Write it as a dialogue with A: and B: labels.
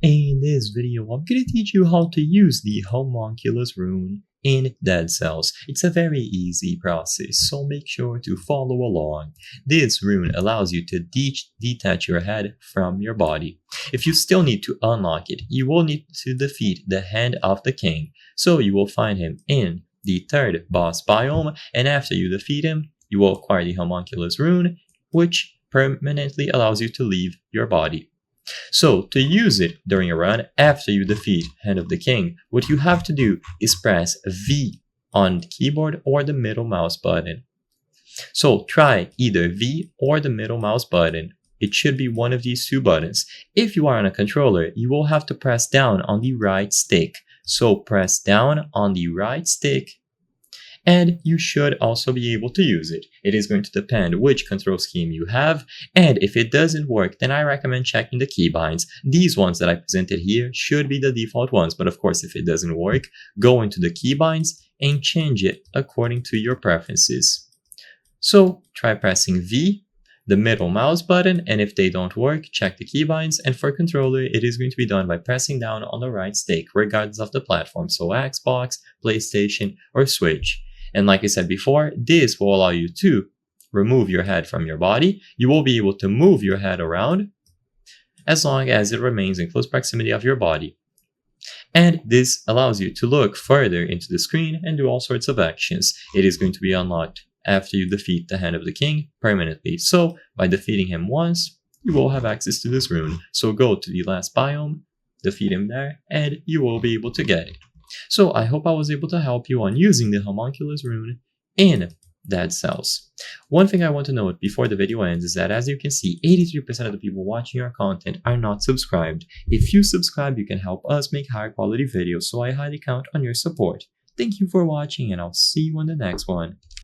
A: In this video, I'm going to teach you how to use the Homunculus rune in Dead Cells. It's a very easy process, so make sure to follow along. This rune allows you to detach your head from your body. If you still need to unlock it, you will need to defeat the Hand of the King, so you will find him in the third boss biome, and after you defeat him, you will acquire the Homunculus rune, which permanently allows you to leave your body. So, to use it during a run after you defeat Hand of the King, what you have to do is press V on the keyboard or the middle mouse button. So, try either V or the middle mouse button. It should be one of these two buttons. If you are on a controller, you will have to press down on the right stick. So, press down on the right stick, and you should also be able to use it. It is going to depend which control scheme you have, and if it doesn't work, then I recommend checking the keybinds. These ones that I presented here should be the default ones, but of course if it doesn't work, go into the keybinds and change it according to your preferences. So try pressing V, the middle mouse button, and if they don't work, check the keybinds, and for controller, it is going to be done by pressing down on the right stick, regardless of the platform, so Xbox, PlayStation, or Switch. And like I said before, this will allow you to remove your head from your body. You will be able to move your head around as long as it remains in close proximity of your body. And this allows you to look further into the screen and do all sorts of actions. It is going to be unlocked after you defeat the Hand of the King permanently. So by defeating him once, you will have access to this rune. So go to the last biome, defeat him there, and you will be able to get it. So I hope I was able to help you on using the Homunculus rune in Dead Cells. One thing I want to note before the video ends is that, as you can see, 83% of the people watching our content are not subscribed. If you subscribe, you can help us make higher quality videos, so I highly count on your support. Thank you for watching, and I'll see you on the next one.